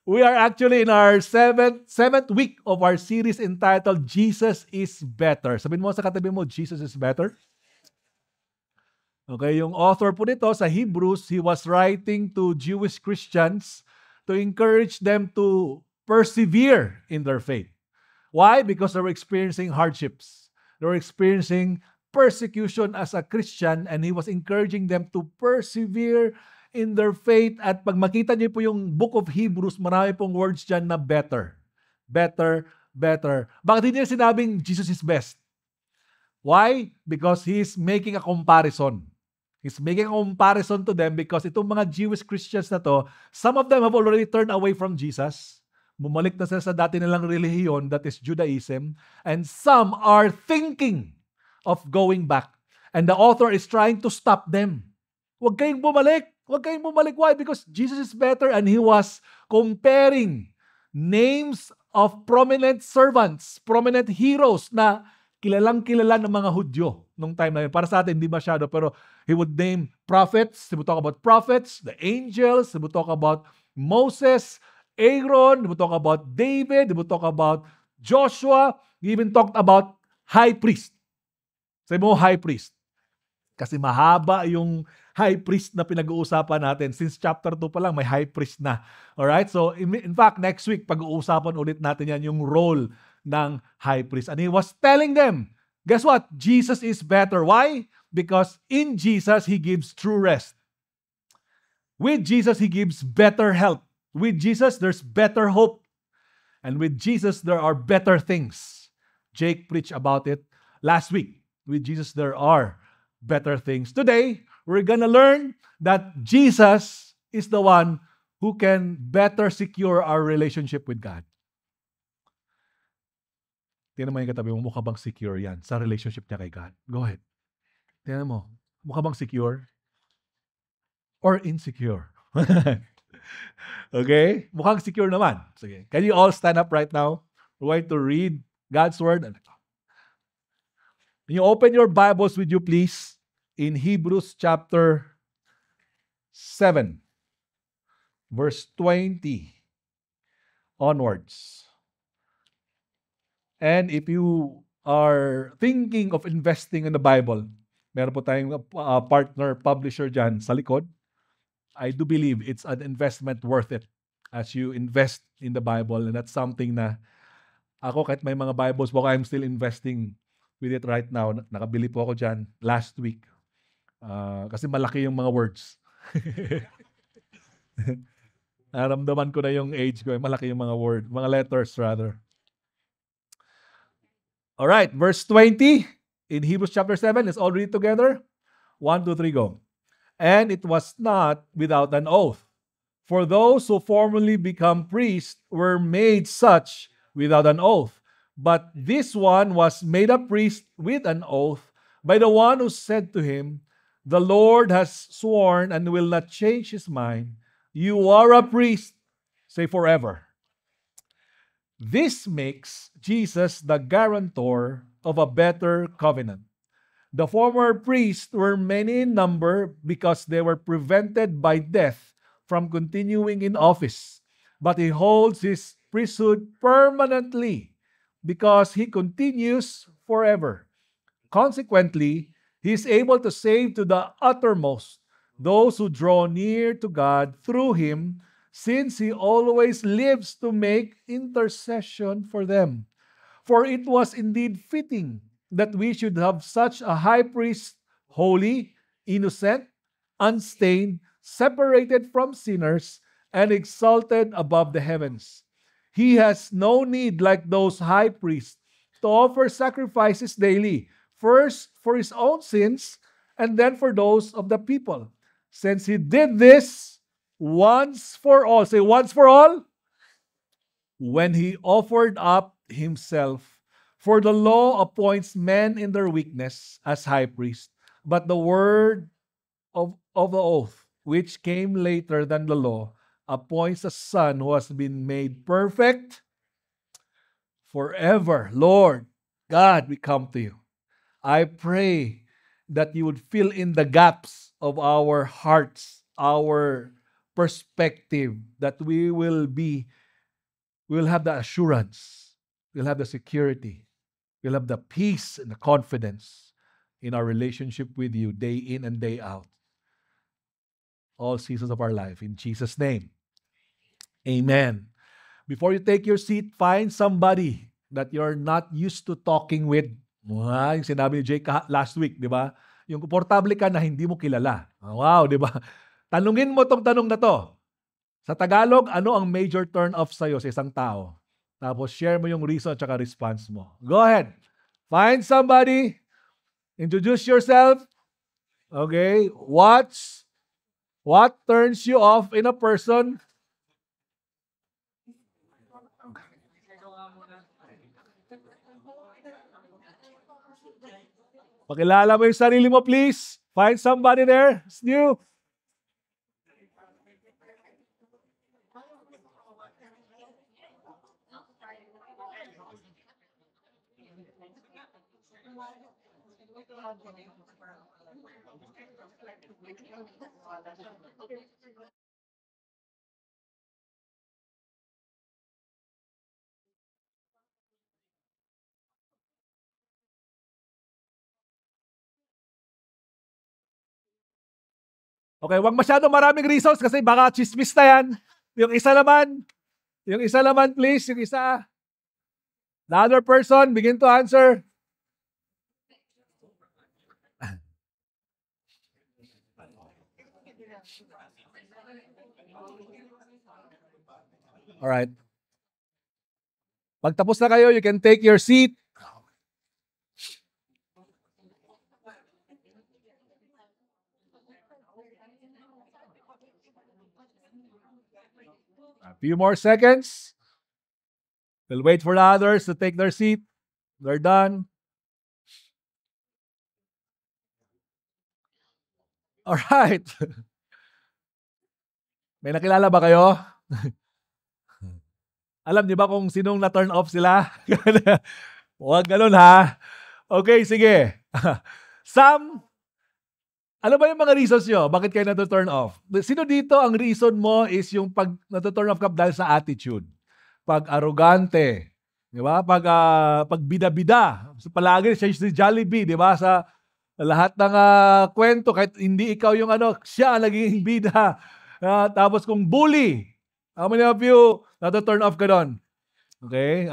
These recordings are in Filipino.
We are actually in our seventh week of our series entitled Jesus is Better. Sabihin mo sa katabi mo, Jesus is better. Okay, yung author po nito sa Hebrews, he was writing to Jewish Christians to encourage them to persevere in their faith. Why? Because they were experiencing hardships. They were experiencing persecution as a Christian, and he was encouraging them to persevere in their faith. At pag makita niyo po yung book of Hebrews, marami pong words dyan na better. Better, better. Bakit hindi niya sinabing Jesus is best? Why? Because he's making a comparison. He's making a comparison to them because itong mga Jewish Christians na to, some of them have already turned away from Jesus. Bumalik na sila sa dati nilang relihiyon, that is Judaism. And some are thinking of going back. And the author is trying to stop them. Huwag kayong bumalik. Huwag kayong bumalik. Why? Because Jesus is better. And he was comparing names of prominent servants, prominent heroes na kilalang-kilala ng mga Hudyo nung time na yun. Para sa atin, hindi masyado. Pero he would name prophets. He would talk about prophets, the angels. He would talk about Moses, Aaron. He would talk about David. He would talk about Joshua. He even talked about high priest. Sabi mo, high priest. Kasi mahaba yung high priest na pinag-uusapan natin. Since chapter 2 pa lang, may high priest na. Alright? So, in fact, next week, pag-uusapan ulit natin yan, yung role ng high priest. And he was telling them, guess what? Jesus is better. Why? Because in Jesus, he gives true rest. With Jesus, he gives better health. With Jesus, there's better hope. And with Jesus, there are better things. Jake preached about it last week. With Jesus, there are better things. Today, we're gonna learn that Jesus is the one who can better secure our relationship with God. Tingnan mo yung katabi mo, mukha bang secure yan sa relationship niya kay God? Go ahead. Tingnan mo, mukha bang secure? Or insecure? Okay? Mukhang secure naman. Sige. Can you all stand up right now? We're going to read God's Word. Can you open your Bibles with you, please, in Hebrews chapter 7, verse 20 onwards. And if you are thinking of investing in the Bible, meron po tayong partner publisher dyan sa likod. I do believe it's an investment worth it as you invest in the Bible. And that's something na ako, kahit may mga Bibles po, I'm still investing with it right now. Nakabili po ako dyan last week. Kasi malaki yung mga words. Naramdaman ko na yung age ko. Malaki yung mga word, mga letters rather. Alright, verse 20 in Hebrews chapter 7. Let's all read together. 1, 2, 3, go. And it was not without an oath. For those who formerly become priests were made such without an oath. But this one was made a priest with an oath by the one who said to him, the Lord has sworn and will not change his mind. You are a priest, say forever. This makes Jesus the guarantor of a better covenant. The former priests were many in number because they were prevented by death from continuing in office. But he holds his priesthood permanently because he continues forever. Consequently, he is able to save to the uttermost those who draw near to God through him, since he always lives to make intercession for them. For it was indeed fitting that we should have such a high priest, holy, innocent, unstained, separated from sinners, and exalted above the heavens. He has no need, like those high priests, to offer sacrifices daily, first for his own sins, and then for those of the people. Since he did this once for all, say once for all, when he offered up himself. For the law appoints men in their weakness as high priest, but the word of the oath, which came later than the law, appoints a son who has been made perfect forever. Lord God, we come to you. I pray that you would fill in the gaps of our hearts, our perspective that we will have the assurance, we'll have the security, we'll have the peace and the confidence in our relationship with you day in and day out. All seasons of our life. In Jesus' name. Amen. Before you take your seat, find somebody that you're not used to talking with. Yung sinabi ni Jake last week, di ba? Yung komportable ka na hindi mo kilala. Wow, di ba? Tanungin mo tong tanong na to. Sa Tagalog, ano ang major turn-off sa'yo sa isang tao? Tapos share mo yung reason at saka response mo. Go ahead. Find somebody. Introduce yourself. Okay. What turns you off in a person? Pakilala mo yung sarili mo, please. Find somebody there. It's new. Okay, wag masyado maraming reasons kasi baka chismis na yan. Yung isa naman please, yung isa. The other person, begin to answer. Alright. Pagtapos na kayo, you can take your seat. A few more seconds. We'll wait for the others to take their seat. They're done. All right. May nakilala ba kayo? Alam niyo ba kung sinong na-turn off sila? Huwag ganun ha. Okay, sige. Sam, ano ba yung mga reasons nyo? Bakit kayo na-turn off? Sino dito ang reason mo is yung pag na-turn off ka dahil sa attitude? Pag arrogante, di ba? Pag bida-bida. Palagi siya si Jollibee, di ba? Sa lahat ng kwento, kahit hindi ikaw yung siya ang naging bida. Tapos kung bully, how many of you na-turn off ka doon? Okay?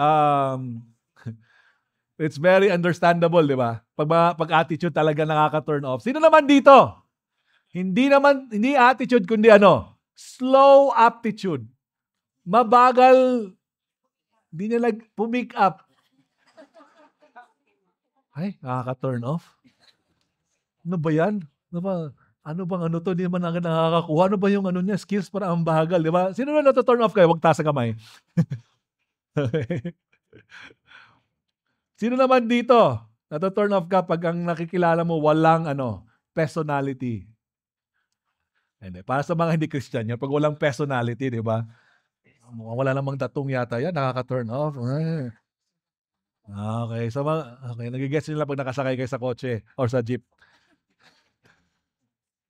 It's very understandable, di ba? Pag attitude talaga nakaka-turn off. Sino naman dito? Hindi attitude, kundi slow aptitude. Mabagal. Hindi niya pumick up. Ay, nakaka-turn off. Ano ba yan? Ano bang to? Hindi naman nakakakuha. Ano ba yung niya? Skills para ang bagal, di ba? Sino na na-turn off kayo? Huwag taas ang kamay. Sino naman dito? Na-turn off ka pag ang nakikilala mo walang personality. Hindi. Para sa mga hindi Christian yan, pag walang personality, di ba? Wala namang tatong yata yan, nakaka-turn off. Okay. So, nagigets nila pag nakasakay kayo sa kotse or sa jeep.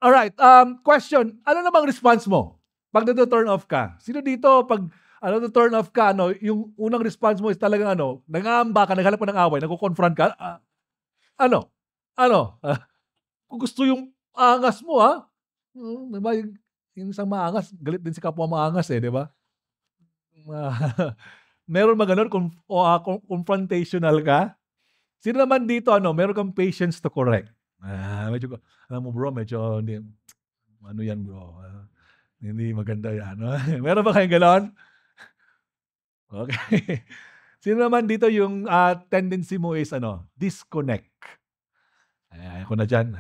Alright, question. Ano namang response mo pag na-turn off ka? Sino dito pag na-turn off ka, yung unang response mo is talagang nangangamba ka, naghanap ka ng away, nagko-confront ka, kung gusto yung angas mo, diba, yung isang maangas, galit din si kapwa maangas di ba? Meron ba ganun kung confrontational ka? Sino naman dito, meron kang patience to correct? Medyo, alam mo bro, medyo, yan bro, hindi maganda yan. Meron ba kayong ganon? Okay. Sino naman dito yung tendency mo is disconnect? Ayaw ko na dyan.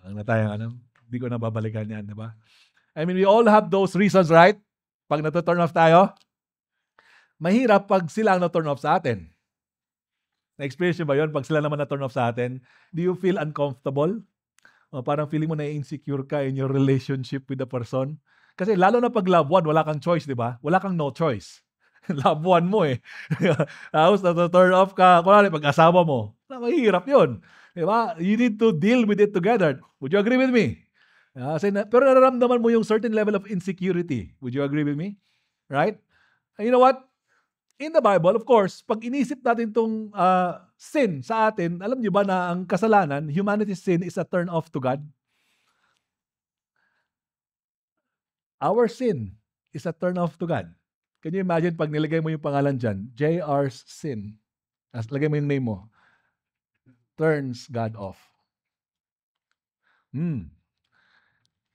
Ang natayang hindi ko na babalikan yan, di ba? I mean, we all have those reasons, right? Pag na-turn off tayo, mahirap pag sila ang na-turn off sa atin. Na-experience nyo ba yun? Pag sila naman na-turn off sa atin, do you feel uncomfortable? O parang feeling mo na insecure ka in your relationship with the person? Kasi lalo na pag love one, wala kang choice, di ba? Wala kang no choice. Love one mo Tapos na-turn off ka, kunwari pag-asawa mo. Mahirap yun. Di ba? You need to deal with it together. Would you agree with me? Pero nararamdaman mo yung certain level of insecurity. Would you agree with me? Right? And you know what? In the Bible, of course, pag inisip natin itong sin sa atin, alam niyo ba na ang kasalanan, humanity's sin is a turn off to God? Our sin is a turn off to God. Can you imagine pag nilagay mo yung pangalan dyan, JR's sin, lagay mo yung name mo, turns God off.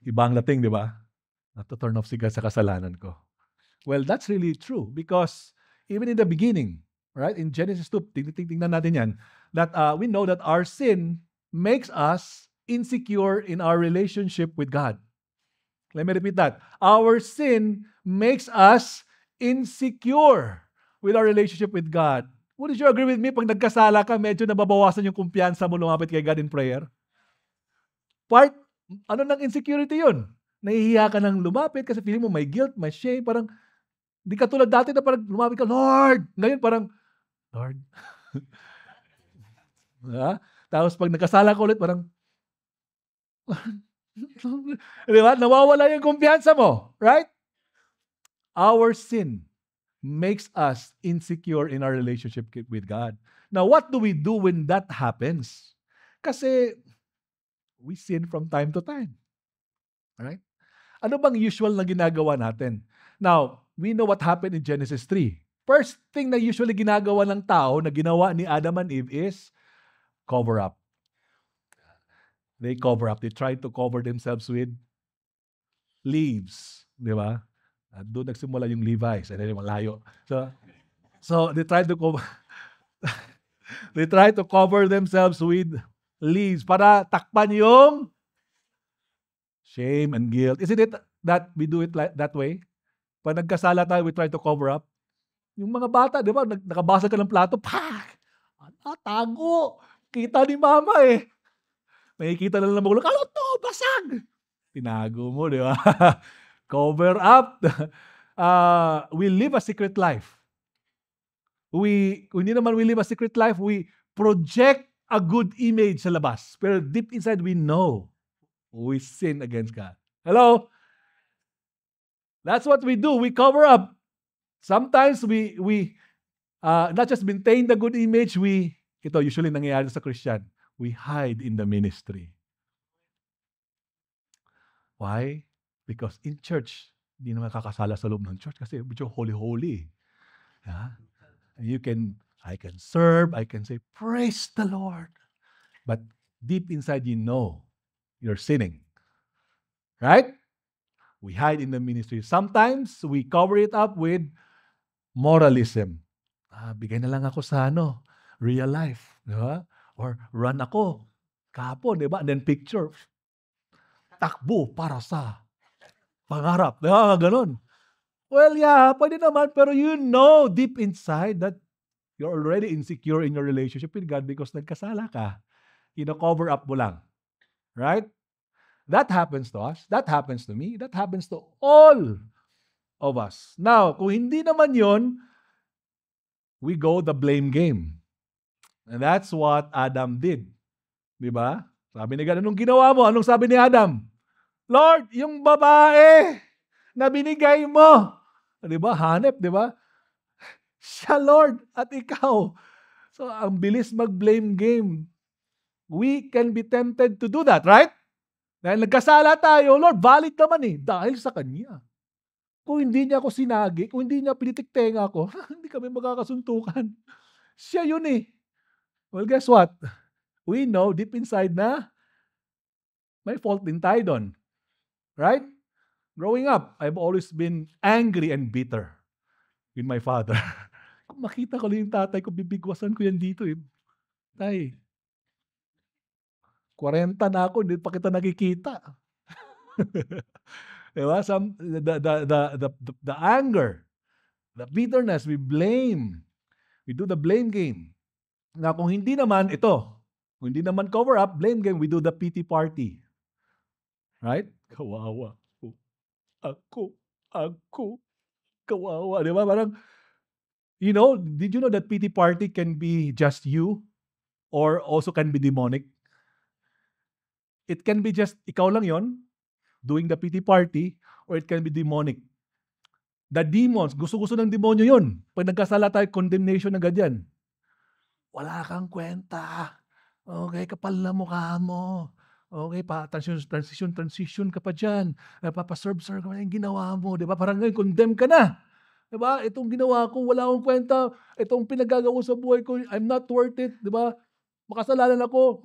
Ibang dating, di ba? Nato-turn off si God sa kasalanan ko. Well, that's really true because even in the beginning, right, in Genesis 2, tingnan natin yan, that we know that our sin makes us insecure in our relationship with God. Let me repeat that. Our sin makes us insecure with our relationship with God. Would you agree with me? Pag nagkasala ka, medyo nababawasan yung kumpiyansa mo lumapit kay God in prayer? Ano ng insecurity yun? Nahihiya ka nang lumapit kasi feeling mo may guilt, may shame, parang hindi ka tulad dati na parang lumapit ka, Lord! Ngayon parang, Lord. Tapos pag nagkasala ka ulit, parang, di ba? Nawawala yung kumpiyansa mo. Right? Our sin makes us insecure in our relationship with God. Now, what do we do when that happens? Kasi we sin from time to time. Alright? Ano bang usual na ginagawa natin? Now, we know what happened in Genesis 3. First thing na usually ginagawa ng tao na ginawa ni Adam and Eve is cover up. They cover up. They try to cover themselves with leaves. Di ba? At doon nagsimula yung Levi's. Malayo. So they try to cover they try to cover themselves with leaves para takpan yung shame and guilt. Isn't it that we do it that way? Pag nagkasala tayo, we try to cover up. Yung mga bata, di ba, nakabasag ka ng plato, tago! Kita ni mama eh. Nakikita na lang ng magulang, ano to? Basag! Tinago mo, di ba? Cover up. We live a secret life. Hindi naman we live a secret life, we project a good image sa labas. Pero deep inside, we know we sin against God. Hello? That's what we do. We cover up. Sometimes we not just maintain the good image, ito usually nangyayari sa Christian, we hide in the ministry. Why? Because in church, hindi naman kakasala sa loob ng church kasi medyo holy-holy. Yeah? I can serve, I can say, praise the Lord. But deep inside, you know you're sinning. Right? We hide in the ministry. Sometimes, we cover it up with moralism. Bigay na lang ako sa real life. Di ba? Or run ako. Kapon, di ba? And then picture. Takbo para sa pangarap. Di ba? Ganon. Well, yeah, pwede naman. Pero you know deep inside that you're already insecure in your relationship with God because nagkasala ka. Cover up mo lang. Right? That happens to us. That happens to me. That happens to all of us. Now, kung hindi naman yon, we go the blame game. And that's what Adam did. Di ba? Sabi ni God, anong ginawa mo? Anong sabi ni Adam? Lord, yung babae na binigay mo. Di ba? Hanep, di ba? Siya, Lord, at ikaw. So, ang bilis mag-blame game. We can be tempted to do that, right? Dahil nagkasala tayo, Lord, valid naman dahil sa Kanya. Kung hindi niya ako sinagi, kung hindi niya pinitiktenga ako, hindi kami magkakasuntukan. Siya yun Well, guess what? We know deep inside na may fault din tayo doon. Right? Growing up, I've always been angry and bitter with my father. Kung makita ko lang yung tatay ko, bibigwasan ko yan dito Tay, 40 na ako, hindi pa kita nakikita. Diba? The anger, the bitterness, we blame. We do the blame game. Na kung hindi naman kung hindi naman cover up, blame game, we do the pity party. Right? Kawawa. Ako. Kawawa. Diba? Parang, did you know that pity party can be just you or also can be demonic? It can be just ikaw lang yon, doing the pity party, or it can be demonic. The demons, gusto-gusto ng demonyo yun. Pag nagkasala tayo, condemnation agad yan. Wala kang kwenta. Okay, kapal na mukha mo. Okay, transition ka pa dyan. Papaserve ka pa yung ginawa mo. Diba? Parang ngayon, condemn ka na. Diba? Itong ginawa ko, wala akong kwenta. Itong pinagagawa sa buhay ko, I'm not worth it. Diba? Makasalanan ako.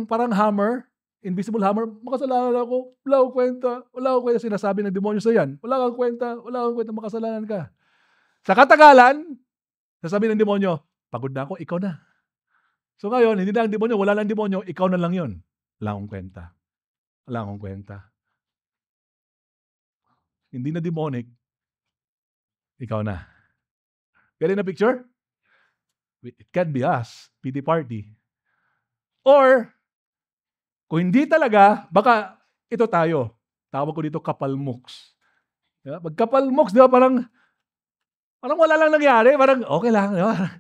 Parang hammer. Invisible hammer. Makasalanan ako. Wala akong kwenta. Sinasabi ng demonyo sa yan. Wala kang kwenta. Makasalanan ka. Sa katagalan, sasabi ng demonyo, pagod na ako, ikaw na. So ngayon, hindi na ang demonyo, wala lang demonyo, ikaw na lang yon. Wala akong kwenta. Hindi na demonic, ikaw na. Galing na picture? It can be us, pity party. Or, kung hindi talaga, baka ito tayo. Tawag ko dito kapalmoks. Diba? Pag kapalmoks, di ba parang wala lang nangyari. Parang okay lang. Diba?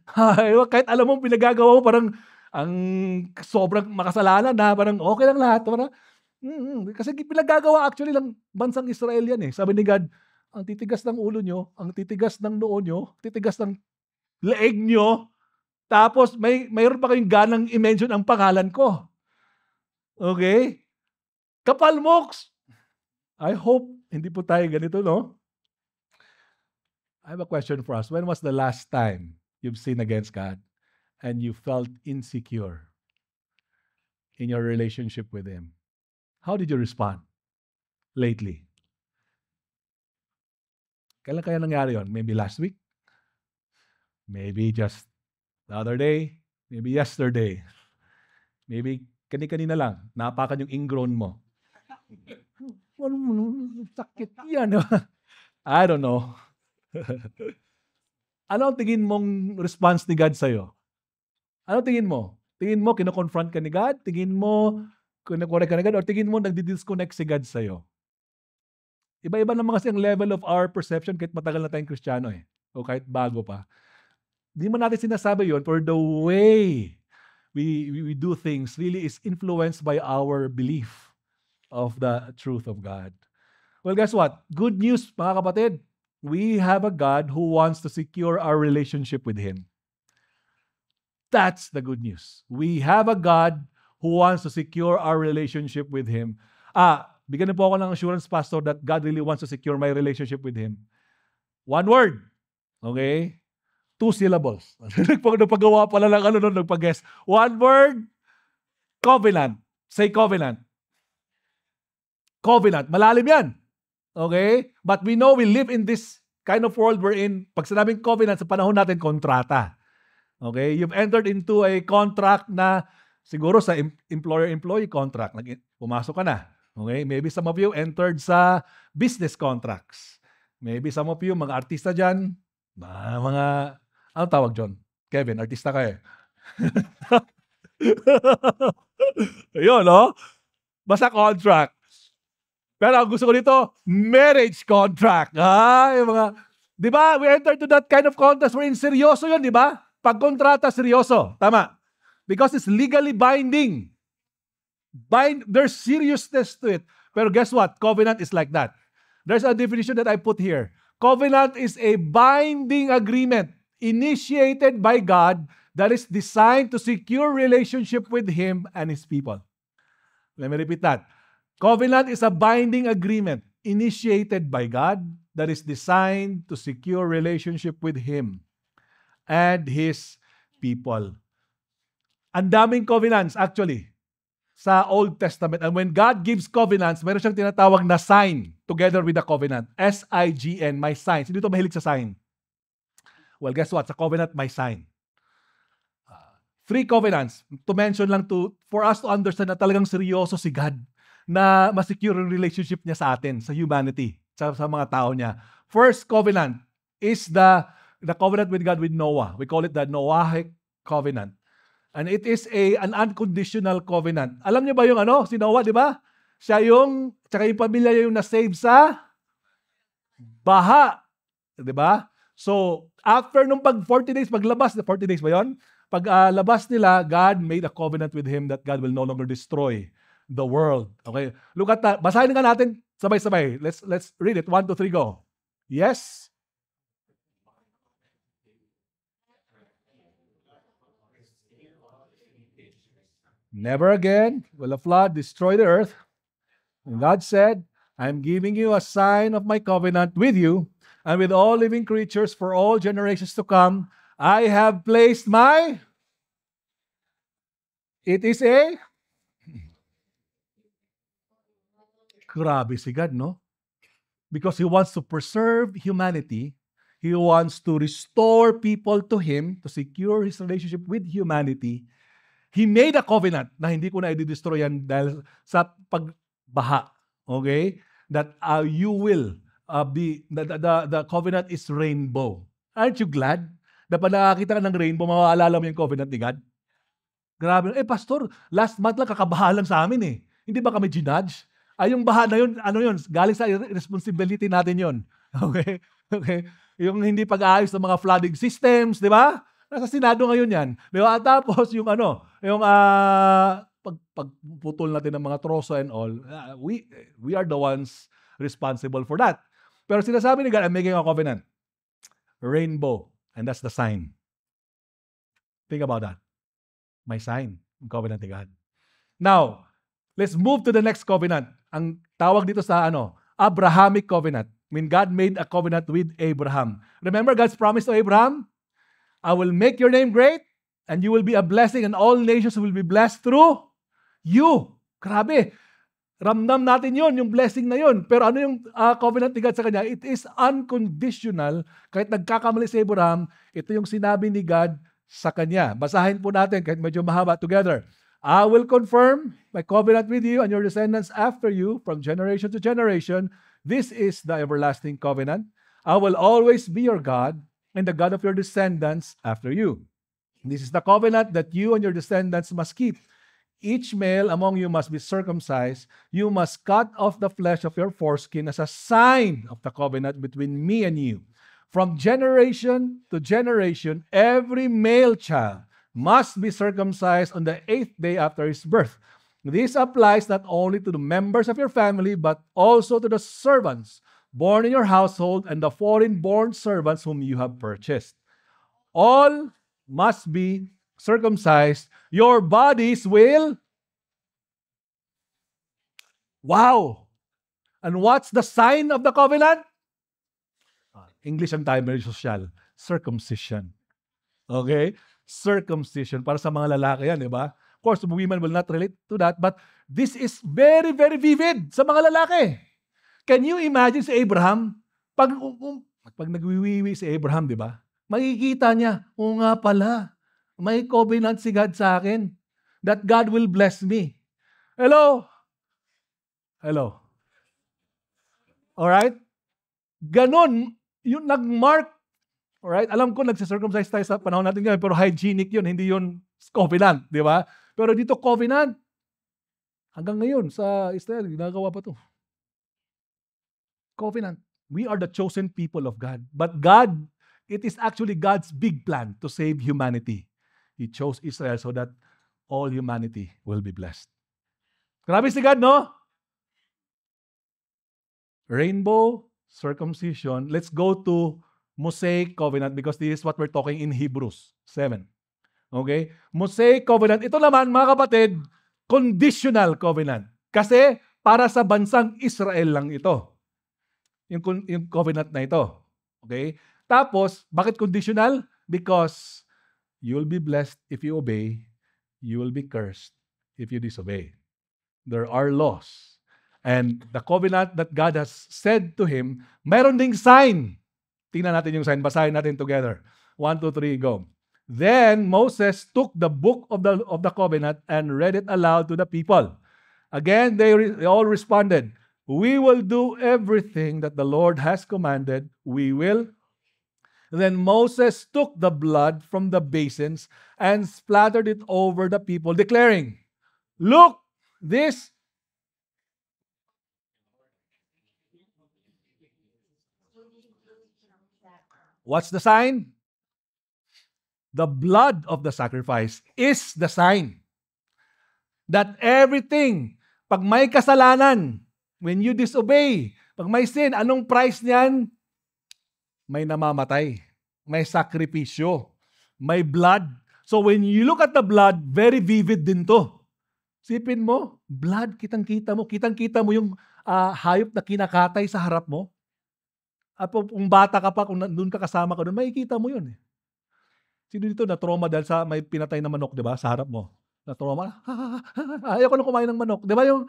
Kahit alam mo pinagagawa mo, parang ang sobrang makasalanan na parang okay lang lahat. Parang, kasi pinagagawa actually lang bansang Israel yan eh. Sabi ni God, ang titigas ng ulo nyo, ang titigas ng noo nyo, titigas ng leeg nyo, tapos mayroon pa kayong ganang i-mention ang pangalan ko. Okay? Kapalmoks! I hope hindi po tayo ganito, no? I have a question for us. When was the last time you've sinned against God and you felt insecure in your relationship with Him? How did you respond lately? Kailan kaya nangyari yon? Maybe last week? Maybe just the other day? Maybe yesterday? Maybe kani-kanina lang, napakan yung ingrown mo. Sakit yan. I don't know. Ano ang tingin mong response ni God sa'yo? Ano tingin mo? Tingin mo, kino-confront ka ni God? Tingin mo, kino-correct ka ni God? Or tingin mo, nagdi-disconnect si God sa'yo? Iba-iba naman kasi ang level of our perception kahit matagal na tayong Kristiyano eh. O kahit bago pa. Di man natin sinasabi yon for the way we do things really is influenced by our belief of the truth of God. Well, guess what? Good news, mga kapatid. We have a God who wants to secure our relationship with Him. That's the good news. We have a God who wants to secure our relationship with Him. Bigyan na po ako ng assurance, Pastor, that God really wants to secure my relationship with Him. One word. Okay? 2 syllables. Nagpagawa pala lang nagpag-guess. One word. Covenant. Say covenant. Covenant. Malalim yan. Okay? But we know we live in this kind of world wherein, pag sinabing covenant, sa panahon natin, kontrata. Okay? You've entered into a contract na siguro sa employer-employee contract. Pumasok ka na. Okay? Maybe some of you entered sa business contracts. Maybe some of you, mga artista dyan, ano tawag John? Kevin, artista ka eh. Yun, no? Basta contract. Pero ang gusto ko dito, marriage contract. Yung mga, di ba? We enter to that kind of contract wherein seryoso yun, di ba? Pag kontrata, seryoso. Tama. Because it's legally binding. There's seriousness to it. Pero guess what? Covenant is like that. There's a definition that I put here. Covenant is a binding agreement initiated by God that is designed to secure relationship with Him and His people. Let me repeat that. Covenant is a binding agreement initiated by God that is designed to secure relationship with Him and His people. Ang daming covenants actually sa Old Testament. And when God gives covenants, meron siyang tinatawag na sign together with the covenant. S-I-G-N, may sign. Sino dito mahilig sa sign? Well, guess what? Sa covenant, may sign. 3 covenants. To mention lang for us to understand na talagang seryoso si God na masecure yung relationship niya sa atin, sa humanity, sa mga tao niya. First covenant is the covenant with God with Noah. We call it the Noahic covenant. And it is an unconditional covenant. Alam niyo ba yung si Noah, di ba? Siya tsaka yung pamilya yung na-save sa baha. Di ba? So, after nung 40 days, paglabas, 40 days ba yun? Paglabas nila, God made a covenant with him that God will no longer destroy the world. Okay? Look at that. Basahin nga natin sabay-sabay. Let's read it. 1, 2, 3, go. Yes? Never again will a flood destroy the earth. And God said, I am giving you a sign of my covenant with you and with all living creatures for all generations to come. I have placed my... It is a... Grabe si God, no? Because He wants to preserve humanity. He wants to restore people to Him, to secure His relationship with humanity. He made a covenant na hindi ko na i-destroy yan dahil sa pagbaha. Okay? That you will be, the covenant is rainbow. Aren't you glad? Dapat nakakita ka ng rainbow, mawaalala mo yung covenant ni God? Grabe. Pastor, last month lang kakabaha lang sa amin eh. Hindi ba kami ginudge? Yung baha na yun, ano yun? Galing sa responsibility natin yun. Okay? Okay? Yung hindi pag-aayos ng mga flooding systems, di ba? Nasa Senado ngayon yan. Di ba? Tapos yung pagputol natin ng mga troso and all, we are the ones responsible for that. Pero sinasabi ni God, I'm making a covenant. Rainbow. And that's the sign. Think about that. My sign. Covenant ni God. Now, let's move to the next covenant. Ang tawag dito sa Abrahamic covenant. When God made a covenant with Abraham. Remember God's promise to Abraham? I will make your name great and you will be a blessing and all nations will be blessed through you. Grabe. Ramdam natin yon, yung blessing na yon. Pero ano yung covenant ni God sa kanya? It is unconditional. Kahit nagkakamali si Abraham, ito yung sinabi ni God sa kanya. Basahin po natin kahit medyo mahaba together. I will confirm my covenant with you and your descendants after you from generation to generation. This is the everlasting covenant. I will always be your God and the God of your descendants after you. This is the covenant that you and your descendants must keep. Each male among you must be circumcised. You must cut off the flesh of your foreskin as a sign of the covenant between me and you. From generation to generation, every male child must be circumcised on the 8th day after his birth. This applies not only to the members of your family, but also to the servants born in your household and the foreign-born servants whom you have purchased. All must be circumcised. Your bodies will... Wow! And what's the sign of the covenant? English ang tayo, very social. Circumcision. Okay? Circumcision. Para sa mga lalaki yan, di ba? Of course, women will not relate to that, but this is very, very vivid sa mga lalaki. Can you imagine si Abraham? Pag nagwiwiwi si Abraham, di ba? Makikita niya, o nga pala, may covenant si God sa akin that God will bless me. Hello? Hello? Alright? Ganon, yung nag-mark. Alright? Alam ko, nagsisircumcise tayo sa panahon natin ngayon, pero hygienic yun, hindi yun covenant, di ba? Pero dito, covenant. Hanggang ngayon, sa Israel, ginagawa pa to. Covenant. We are the chosen people of God. But God, it is actually God's big plan to save humanity. He chose Israel so that all humanity will be blessed. Grabe si God, no? Rainbow, circumcision. Let's go to Mosaic covenant because this is what we're talking in Hebrews 7. Okay? Mosaic covenant. Ito naman, mga kapatid, conditional covenant. Kasi para sa bansang Israel lang ito. Yung covenant na ito. Okay? Tapos, bakit conditional? Because you will be blessed if you obey. You will be cursed if you disobey. There are laws. And the covenant that God has said to him, mayroon ding sign. Tingnan natin yung sign. Basahin natin together. 1, 2, 3, go. Then Moses took the book of the covenant and read it aloud to the people. Again, they all responded, we will do everything that the Lord has commanded. We will. Then Moses took the blood from the basins and splattered it over the people, declaring, look, this what's the sign? The blood of the sacrifice is the sign that everything Pag may kasalanan, when you disobey, pag may sin, anong price niyan? May namamatay, may sakripisyo, may blood. So when you look at the blood, very vivid din to. Sipin mo, blood, kitang-kita mo yung hayop na kinakatay sa harap mo. At kung bata ka pa, kung doon ka kasama ka doon, makikita mo yun. Sino dito na trauma dahil sa may pinatay na manok, di ba, sa harap mo? Na trauma, ayaw ko na kumain ng manok. Di ba yung,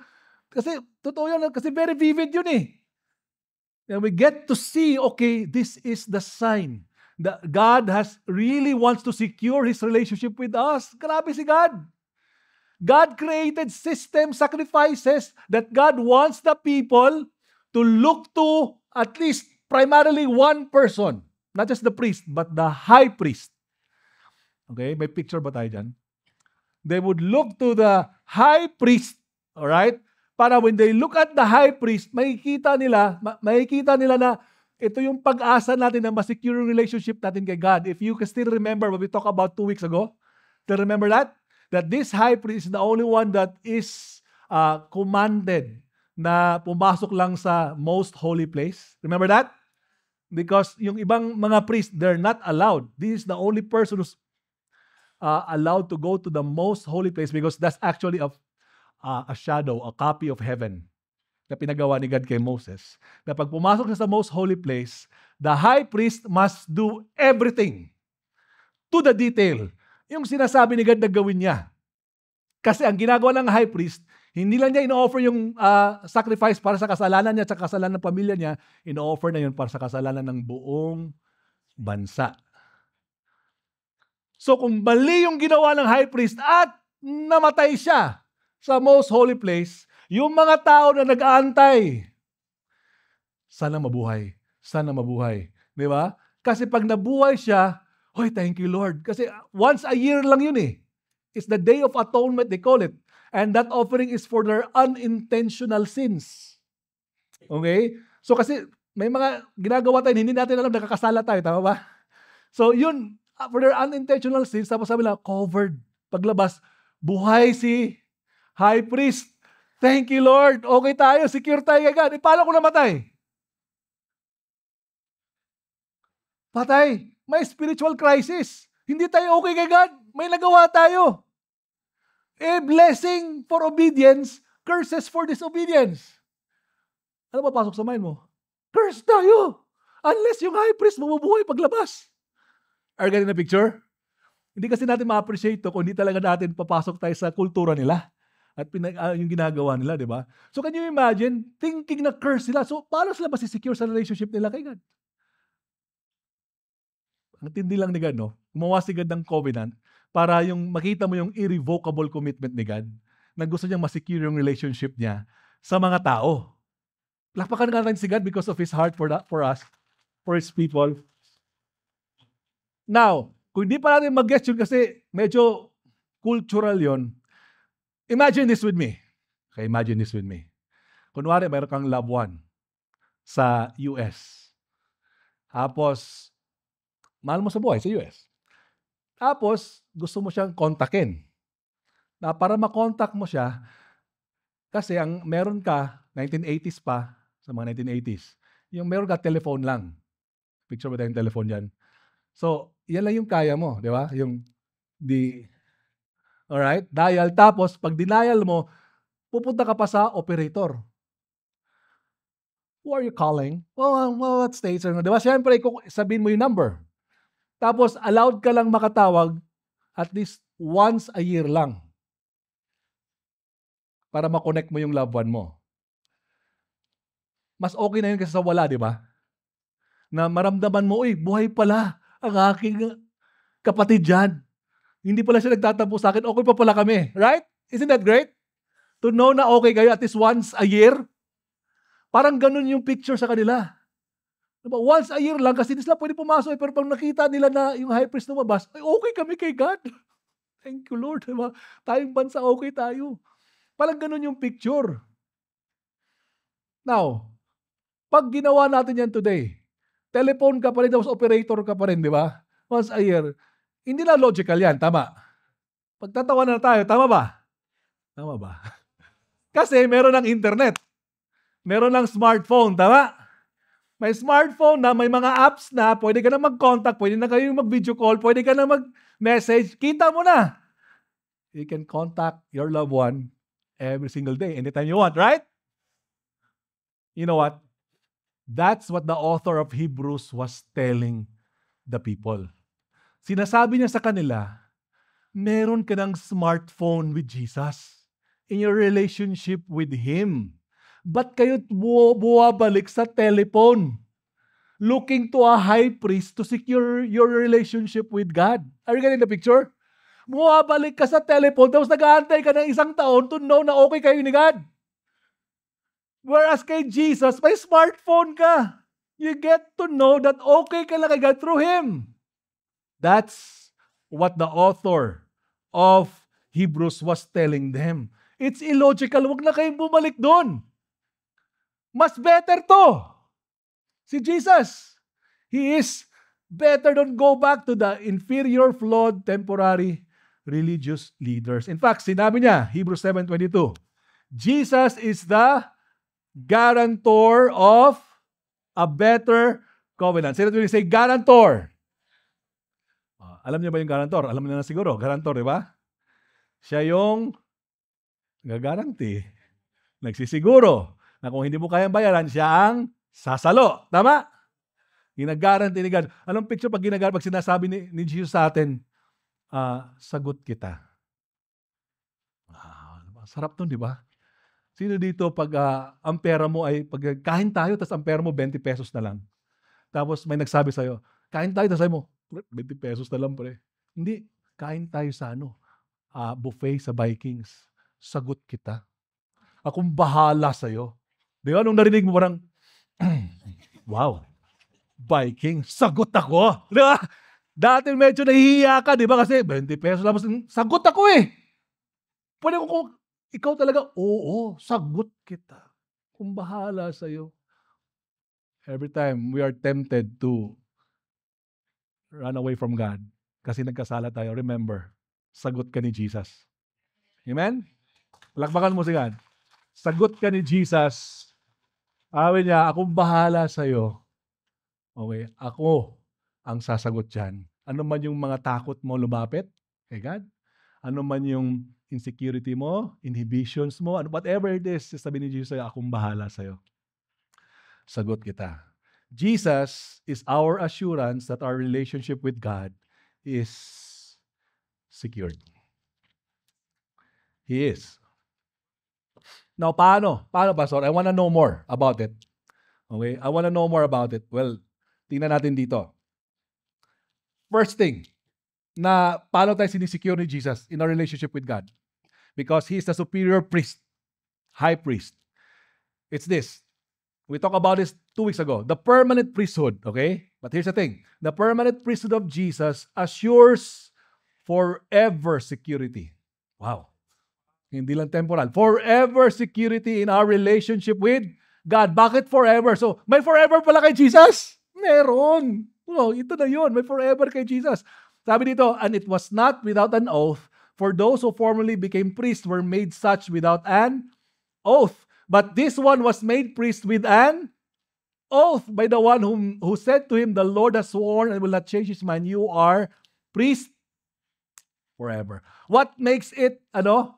kasi totoo yun, kasi very vivid yun eh. And we get to see, okay, this is the sign that God really wants to secure His relationship with us. Grabe si God. God created system sacrifices that God wants the people to look to at least primarily one person. Not just the priest, but the high priest. Okay, may picture ba tayo dyan? They would look to the high priest, alright? Para when they look at the high priest, makikita nila na ito yung pag-asa natin na ma-secure yung relationship natin kay God. If you can still remember what we talked about 2 weeks ago, still remember that? That this high priest is the only one that is commanded na pumasok lang sa most holy place. Remember that? Because yung ibang mga priest, they're not allowed. This is the only person who's allowed to go to the most holy place because that's actually a shadow, a copy of heaven na pinagawa ni God kay Moses. Na pag pumasok siya sa most holy place, the high priest must do everything to the detail. Yung sinasabi ni God na gawin niya. Kasi ang ginagawa ng high priest, hindi lang niya ino-offer yung sacrifice para sa kasalanan niya at sa kasalanan ng pamilya niya, ino-offer na yun para sa kasalanan ng buong bansa. So kung mali yung ginawa ng high priest at namatay siya sa most holy place, yung mga tao na nag-aantay, sana mabuhay. Sana mabuhay. Di ba? Kasi pag nabuhay siya, hoy, thank you Lord. Kasi once a year lang yun eh. It's the Day of Atonement, they call it. And that offering is for their unintentional sins. Okay? So kasi may mga ginagawa tayo, hindi natin alam, nakakasala tayo. Tama ba? So yun, for their unintentional sins, tapos sabi lang, covered. Paglabas, buhay si high priest. Thank you, Lord. Okay tayo, secure tayo kay God. Paano kung namatay? Patay. May spiritual crisis. Hindi tayo okay kay God. May nagawa tayo. Blessing for obedience, curses for disobedience. Ano ba pasok sa mind mo? Curse tayo. Unless yung high priest mabubuhay paglabas. Are you getting the picture? Hindi kasi natin ma-appreciate to kung hindi talaga natin papasok tayo sa kultura nila at yung ginagawa nila, di ba? So can you imagine, thinking na curse sila, so paano sila masisecure sa relationship nila kay God? Ang tindi lang ni God, no? Gumawa si God ng covenant para yung makita mo yung irrevocable commitment ni God na gusto niyang masecure yung relationship niya sa mga tao. Lakpakan nga natin si God because of His heart for us, for His people. Now, kung hindi pa natin mag-guess yun kasi medyo cultural yun, imagine this with me. Okay, imagine this with me. Kunwari, mayroon kang loved one sa US. Tapos, mahal mo sa buhay sa US. Tapos, gusto mo siyang kontakin. Na para makontak mo siya, kasi ang meron ka, 1980s pa, sa mga 1980s, yung meron ka telephone lang. Picture mo tayo yung telephone dyan. So, yan lang yung kaya mo, di ba? Yung alright? Dial. Tapos, pag dinial mo, pupunta ka pa sa operator. Who are you calling? Well, what states? Di ba? Siyempre, sabihin mo yung number. Tapos, allowed ka lang makatawag at least once a year lang para makonect mo yung loved one mo. Mas okay na yun kasi sa wala, di ba? Na maramdaman mo, buhay pala ang aking kapatid dyan. Hindi pala siya nagtatampo sa akin, okay pa pala kami. Right? Isn't that great? To know na okay kayo at least once a year. Parang ganun yung picture sa kanila. Diba? Once a year lang kasi hindi sila pwede pumasok. Pero pag nakita nila na yung high priest lumabas, okay kami kay God. Thank you Lord. Diba? Tayong bansa okay tayo. Parang ganun yung picture. Now, pag ginawa natin yan today, telephone ka pa rin, tapos operator ka pa rin, di ba? Once a year. Hindi na logical yan, tama? Pagtatawa na tayo, tama ba? Tama ba? Kasi meron ng internet. Meron ng smartphone, tama? May smartphone na, may mga apps na, pwede ka na mag-contact, pwede na kayo mag-video call, pwede ka na mag-message, kita mo na. You can contact your loved one every single day, anytime you want, right? You know what? That's what the author of Hebrews was telling the people. Sinasabi niya sa kanila, meron ka ng smartphone with Jesus in your relationship with Him. Ba't kayo buwabalik sa telephone? Looking to a high priest to secure your relationship with God. Are you getting the picture? Buwabalik ka sa telephone, tapos nag-aantay ka ng 1 taon to know na okay kayo ni God. Whereas kay Jesus, may smartphone ka. You get to know that okay ka lang kay God through Him. That's what the author of Hebrews was telling them. It's illogical. Huwag na kayong bumalik doon. Mas better to. Si Jesus. He is better. Don't go back to the inferior, flawed, temporary religious leaders. In fact, sinabi niya, Hebrews 7:22, Jesus is the guarantor of a better covenant. Sino ito say guarantor? Alam niyo ba yung guarantor? Alam niyo na siguro. Guarantor, di ba? Siya yung gagaranti. Nagsisiguro na kung hindi mo kayang bayaran, siya ang sasalo. Tama? Ginagaranti ni God. Anong picture pag sinasabi ni Jesus sa atin, sagot kita. Sarap nun, di ba? Sino dito pag ang pera mo ay, pag kain tayo, tapos ang pera mo 20 pesos na lang. Tapos may nagsabi sa'yo, kain tayo, tapos sabi mo, 20 pesos na lang, pre. Hindi, kain tayo sa buffet sa Vikings. Sagot kita. Akong bahala sa'yo. Di ba? Nung narinig mo parang, wow, Vikings, sagot ako. Di ba? Dati medyo nahihiya ka, di ba? Kasi 20 pesos lang, sagot ako eh. Pwede ko, ikaw talaga, oo, sagot kita. Kung bahala sa'yo. Every time we are tempted to run away from God kasi nagkasala tayo, remember, sagot ka ni Jesus. Amen? Palakpakan mo si God. Sagot ka ni Jesus. Sabi niya, akong bahala sa'yo. Okay, ako ang sasagot dyan. Ano man yung mga takot mo lumapit kay God, ano man yung insecurity mo, inhibitions mo, whatever it is, sabi ni Jesus, akong bahala sa'yo. Sagot kita. Jesus is our assurance that our relationship with God is secured. He is. Now, paano? Paano, Pastor? I want to know more about it. Okay? I want to know more about it. Well, tingnan natin dito. First thing, na paano tayo sinisecure ni Jesus in our relationship with God? Because He is the superior priest, high priest. It's this. We talked about this 2 weeks ago. The permanent priesthood, okay? But here's the thing. The permanent priesthood of Jesus assures forever security. Wow. Hindi lang temporal. Forever security in our relationship with God. Bakit forever? So, may forever pala kay Jesus? Meron. Oh, ito na yun. May forever kay Jesus. Sabi dito, and it was not without an oath, for those who formerly became priests were made such without an oath. But this one was made priest with an oath by the one who said to him, the Lord has sworn and will not change his mind. You are priest forever. What makes it,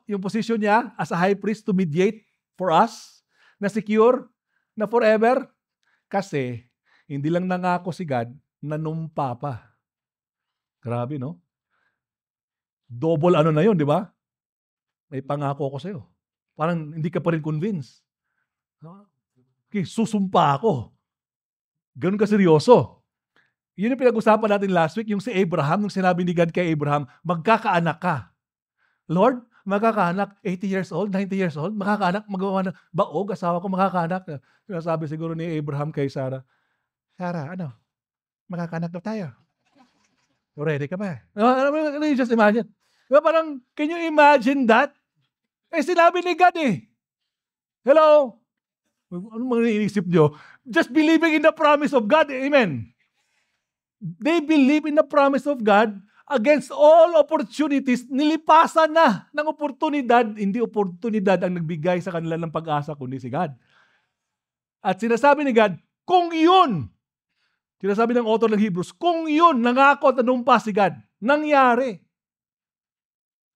yung position niya as a high priest to mediate for us, na secure, na forever? Kasi, hindi lang nangako si God, nanumpa pa. Grabe, no? Double na yun, di ba? May pangako ko sa'yo. Parang hindi ka pa rin convinced. Okay, susumpa ako. Ganun ka seryoso. Yun yung pinag-usapan natin last week, yung si Abraham, nung sinabi ni God kay Abraham, magkakaanak ka. Lord, magkakaanak, 80 years old, 90 years old, makakaanak, magawa na, baog, asawa ko makakaanak. Sinasabi siguro ni Abraham kay Sarah, Sarah, magkakaanak na tayo. Ready ka ba? You just imagine. Parang, can you imagine that? Sinabi ni God Hello? Ano mga iniisip nyo? Just believing in the promise of God. Amen. They believe in the promise of God against all opportunities, nilipasan na ng oportunidad, hindi oportunidad ang nagbigay sa kanila ng pag-asa, kundi si God. At sinasabi ni God, kung yun, sinasabi ng author ng Hebrews, kung yun, nangako at nanumpa si God, nangyari.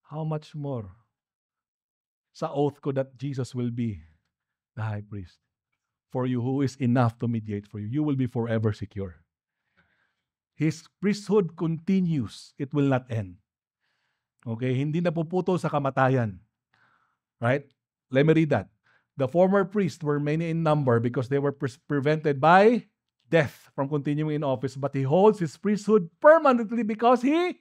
How much more sa oath ko that Jesus will be the high priest for you, who is enough to mediate for you. You will be forever secure. His priesthood continues. It will not end. Okay? Hindi na puputol sa kamatayan. Right? Let me read that. The former priests were many in number because they were prevented by death from continuing in office, but he holds his priesthood permanently because it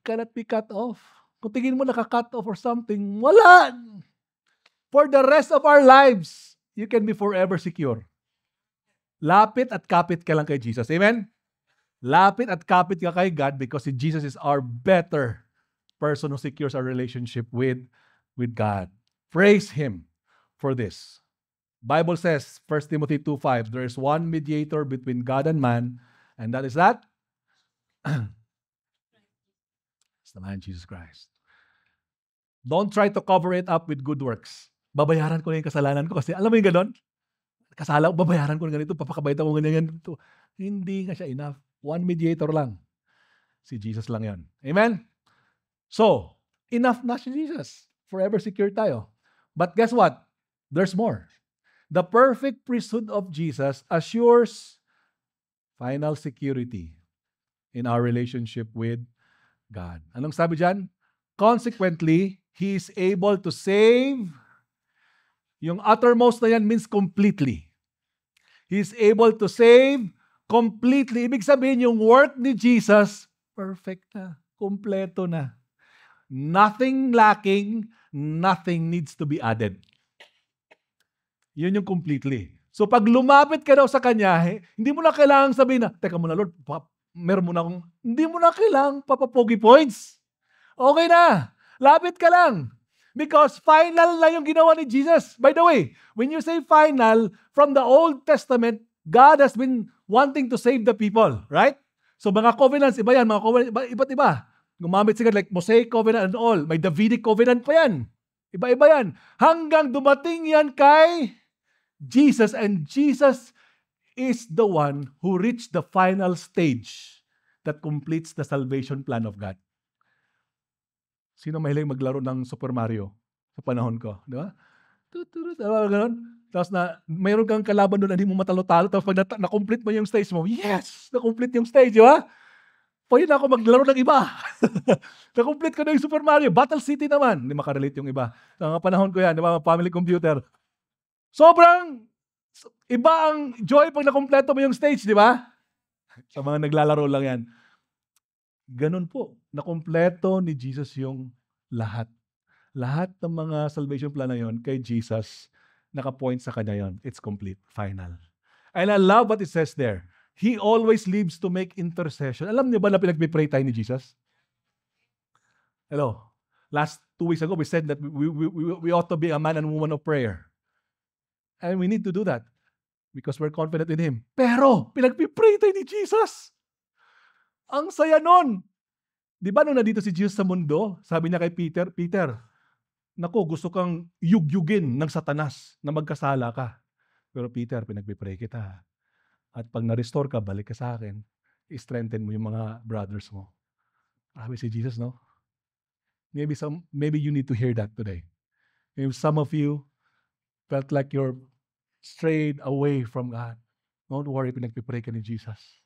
cannot be cut off. Kung tingin mo naka-cut off or something, wala. For the rest of our lives, you can be forever secure. Lapit at kapit ka lang kay Jesus. Amen? Lapit at kapit ka kay God because si Jesus is our better person who secures our relationship with God. Praise Him for this. Bible says, 1 Timothy 2:5, there is one mediator between God and man, and that is that? It's the man Jesus Christ. Don't try to cover it up with good works. Babayaran ko na yung kasalanan ko kasi alam mo yung ganon? Kasala ko, babayaran ko ng ganito, papakabayad ako ng ganito. Hindi nga siya enough. One mediator lang. Si Jesus lang yan. Amen? So, enough na si Jesus. Forever secure tayo. But guess what? There's more. The perfect priesthood of Jesus assures final security in our relationship with God. Anong sabi dyan? Consequently, He is able to save. Yung uttermost na yan means completely. He is able to save completely. Ibig sabihin, yung work ni Jesus, perfect na. Kompleto na. Nothing lacking, nothing needs to be added. Yun yung completely. So pag lumapit ka daw sa Kanya, hindi mo na kailangang sabihin na, teka muna Lord, meron mo na akong, hindi mo na kailangang papapogi points. Okay na. Lapit ka lang. Because final na yung ginawa ni Jesus. By the way, when you say final, from the Old Testament, God has been wanting to save the people, right? So mga covenants, iba yan, mga covenants, iba't iba. Gumamit sila like Mosaic covenant and all. May Davidic covenant pa yan. Iba-iba yan. Hanggang dumating yan kay Jesus, and Jesus is the one who reached the final stage that completes the salvation plan of God. Sino mahilig maglaro ng Super Mario sa panahon ko? Di ba? Ganun. Tapos mayroon kang kalaban doon na hindi mo matalo-talo. Tapos pag na-complete mo yung stage mo, yes! Na-complete yung stage, di ba? Pwede na ako maglaro ng iba. Na-complete ko na yung Super Mario. Battle City naman. Hindi makarelate yung iba. Sa mga panahon ko yan, di ba? Family computer. Sobrang iba ang joy pag na-kompleto mo yung stage, di ba? Sa mga naglalaro lang yan. Ganun po. Nakompleto ni Jesus yung lahat. Lahat ng mga salvation plan na yun, kay Jesus, nakapoint sa Kanya yun. It's complete. Final. And I love what it says there. He always lives to make intercession. Alam niyo ba na pinagpipray tayo ni Jesus? Hello. Last 2 weeks ago, we said that we ought to be a man and woman of prayer. And we need to do that because we're confident in Him. Pero, pinagpipray tayo ni Jesus. Ang saya nun. Di ba nung nandito si Jesus sa mundo, sabi niya kay Peter, Peter, naku, gusto kang yugyugin ng Satanas na magkasala ka. Pero Peter, pinagpipray kita. At pag na-restore ka, balik ka sa akin, i-strengthen mo yung mga brothers mo. Sabi si Jesus, no? Maybe you need to hear that today. Maybe some of you felt like you're strayed away from God. Don't worry, pinagpipray ka ni Jesus.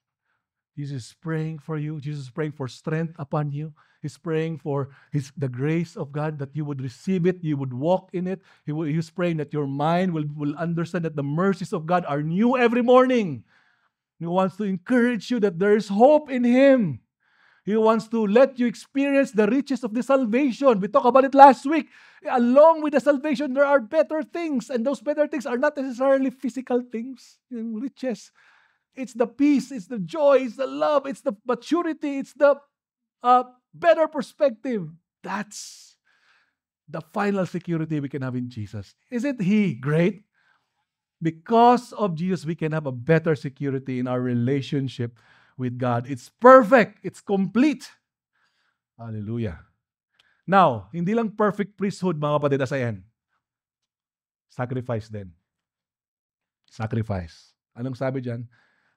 Jesus is praying for you. Jesus is praying for strength upon you. He's praying for the grace of God, that you would receive it, you would walk in it. He's praying that your mind will understand that the mercies of God are new every morning. He wants to encourage you that there is hope in Him. He wants to let you experience the riches of the salvation. We talked about it last week. Along with the salvation, there are better things. And those better things are not necessarily physical things, riches. It's the peace, it's the joy, it's the love, it's the maturity, it's the better perspective. That's the final security we can have in Jesus. Isn't He great? Because of Jesus, we can have a better security in our relationship with God. It's perfect. It's complete. Hallelujah. Now, hindi lang perfect priesthood, mga kapatid, as I end. Sacrifice din. Sacrifice. Anong sabi dyan?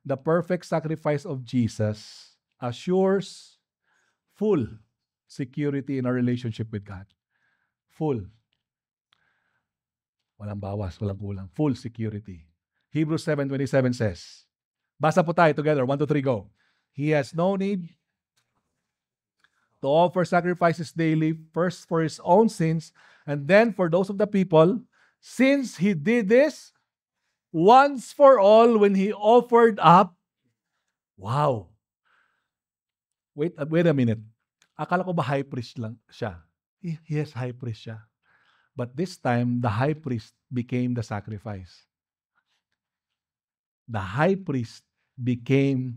The perfect sacrifice of Jesus assures full security in our relationship with God. Full. Walang bawas, walang kulang. Full security. Hebrews 7:27 says, basa po tayo together. 1, 2, 3, go. He has no need to offer sacrifices daily, first for his own sins, and then for those of the people, since he did this once for all when he offered up. Wow. Wait a minute. Akala ko ba high priest lang siya? Yes, high priest siya. But this time, the high priest became the sacrifice. The high priest became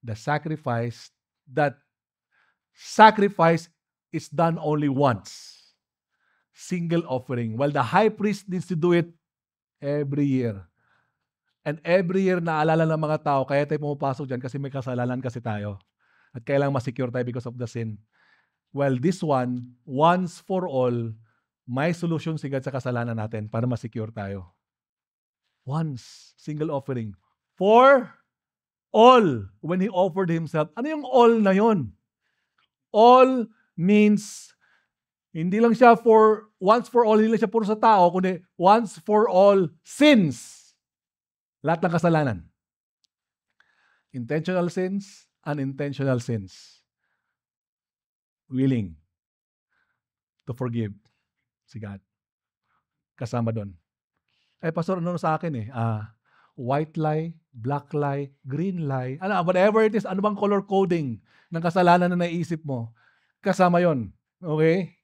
the sacrifice. That sacrifice is done only once. Single offering. While the high priest needs to do it every year. And every year, naalala ng mga tao, kaya tayo pumapasok dyan kasi may kasalanan kasi tayo. At kailangan masecure tayo because of the sin. Well, this one, once for all, may solution sigad sa kasalanan natin para masecure tayo. Once, single offering. For all, when He offered Himself. Ano yung all na yon? All means, hindi lang siya for, once for all, hindi lang siya puro sa tao, kundi once for all sins. Lahat ng kasalanan. Intentional sins, unintentional sins. Willing to forgive si God. Kasama doon. Pastor, ano sa akin white lie, black lie, green lie, whatever it is, ano bang color coding ng kasalanan na naisip mo, kasama yon. Okay?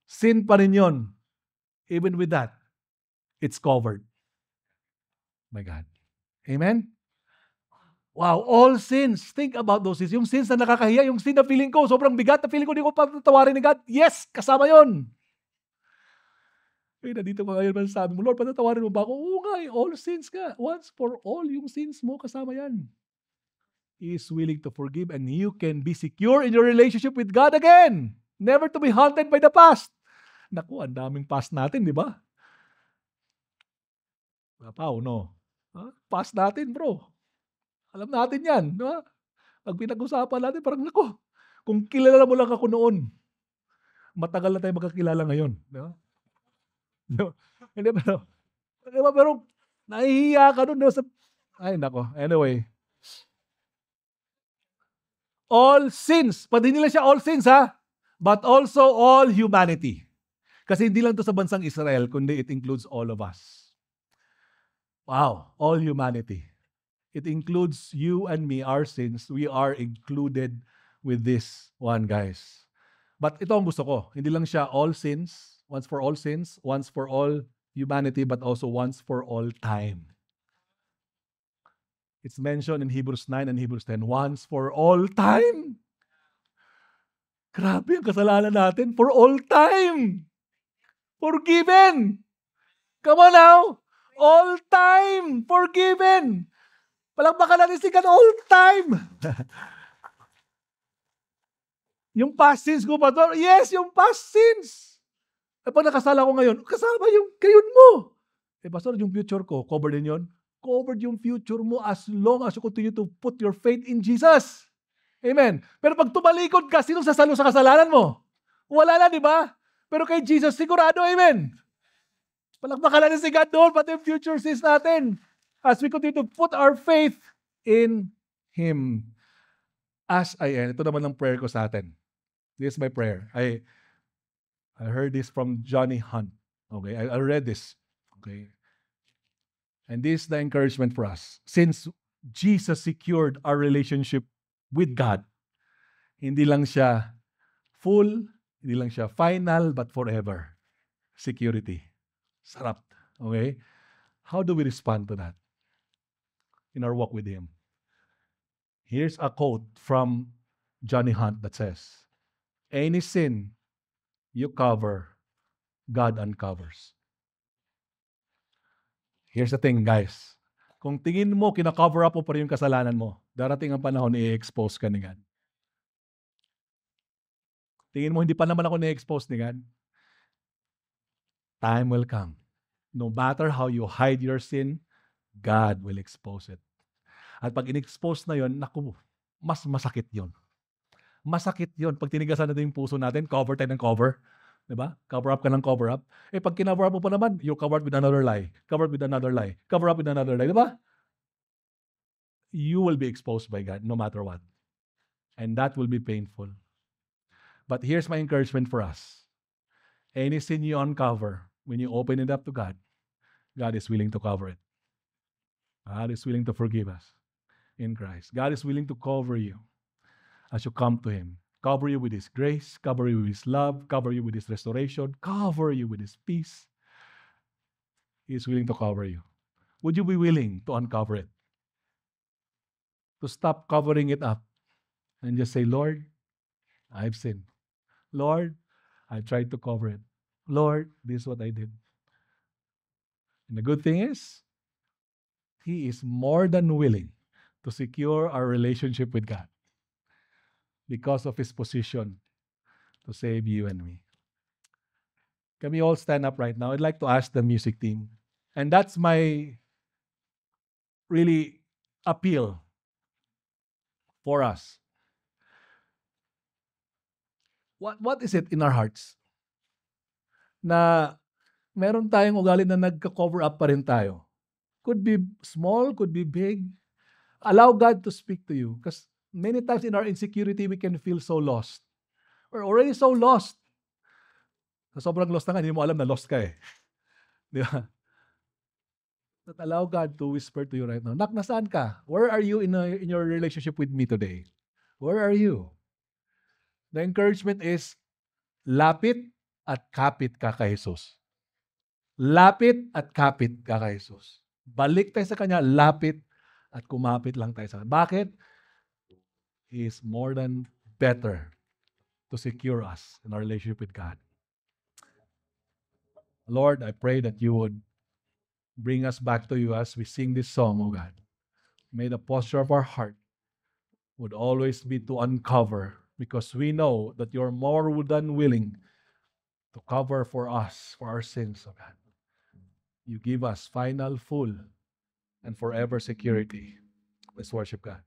Sin pa rin yon. Even with that, it's covered. My God. Amen? Wow, all sins. Think about those sins. Yung sins na nakakahiya, yung sin na feeling ko, sobrang bigat na feeling ko, hindi ko patatawarin ni God. Yes, kasama yon. Nandito ka ngayon, sabi mo, Lord, patatawarin mo ba ako? Oo nga, all sins ka. Once for all, yung sins mo, kasama yan. He is willing to forgive and you can be secure in your relationship with God again. Never to be haunted by the past. Naku, ang daming past natin, di ba? Pao, no? Past natin, bro. Alam natin yan. Di ba? Pag pinag-usapan natin, parang naku, kung kilala mo lang ako noon, matagal na tayo magkakilala ngayon. Di ba? Hindi, pero nahihiya ka nun. Ay, nako. Anyway. All sins. Pati hindi lang siya all sins, ha? But also all humanity. Kasi hindi lang to sa bansang Israel, kundi it includes all of us. Wow. All humanity. It includes you and me, our sins. We are included with this one, guys. But ito ang gusto ko. Hindi lang siya all sins, once for all sins, once for all humanity, but also once for all time. It's mentioned in Hebrews 9 and Hebrews 10, once for all time. Grabe ang kasalanan natin. For all time. Forgiven. Come on now. All time. Forgiven. Palakpakan natin si God all time. Yung past sins ko, Pastor? Yes, yung past sins. Pag nakasala ko ngayon, kasama yung gayon mo. Pastor, yung future ko, covered din yun? Covered yung future mo as long as you continue to put your faith in Jesus. Amen. Pero pag tumalikod ka, sino sasalo sa kasalanan mo? Wala na, di ba? Pero kay Jesus, sigurado, amen. Palakpakan natin si God doon, pati yung future sins natin. As we continue to put our faith in Him. As I end, ito naman ang prayer ko sa atin. This is my prayer. I heard this from Johnny Hunt. Okay, I read this. Okay. And this is the encouragement for us. Since Jesus secured our relationship with God, hindi lang siya full, hindi lang siya final, but forever. Security. Sarap. Okay? How do we respond to that in our walk with Him? Here's a quote from Johnny Hunt that says, any sin you cover, God uncovers. Here's the thing, guys. Kung tingin mo, kina-cover up mo pa rin yung kasalanan mo, darating ang panahon, i-expose ka ni God. Tingin mo, hindi pa naman ako ni-expose ni God. Time will come. No matter how you hide your sin, God will expose it. At pag in-expose na yon, naku, mas masakit yon. Masakit yon. Pag tinigasan natin yung puso natin, cover tayo ng cover. Diba? Cover up ka ng cover up. Pag kinover up mo pa naman, you're covered with another lie. Covered with another lie. Cover up with another lie. Diba? You will be exposed by God no matter what. And that will be painful. But here's my encouragement for us. Any sin you uncover, when you open it up to God, God is willing to cover it. God is willing to forgive us in Christ. God is willing to cover you as you come to Him. Cover you with His grace, cover you with His love, cover you with His restoration, cover you with His peace. He is willing to cover you. Would you be willing to uncover it? To stop covering it up and just say, Lord, I've sinned. Lord, I tried to cover it. Lord, this is what I did. And the good thing is, He is more than willing to secure our relationship with God because of His position to save you and me. Can we all stand up right now? I'd like to ask the music team. And that's my really appeal for us. What is it in our hearts na meron tayong ugali na nagka-cover up pa rin tayo? Could be small, could be big. Allow God to speak to you. Because many times in our insecurity, we can feel so lost. We're already so lost. Sa sobrang lost na nga, hindi mo alam na lost ka eh. Di ba? But allow God to whisper to you right now. Nak, nasaan ka? Where are you in your relationship with me today? Where are you? The encouragement is, lapit at kapit ka kay Jesus. Lapit at kapit ka kay Jesus. Balik tayo sa Kanya, lapit at kumapit lang tayo sa Kanya. Bakit? He is more than better to secure us in our relationship with God. Lord, I pray that you would bring us back to you as we sing this song, oh God. May the posture of our heart would always be to uncover, because we know that you're more than willing to cover for us, for our sins, oh God. You give us final, full, and forever security. Let's worship God.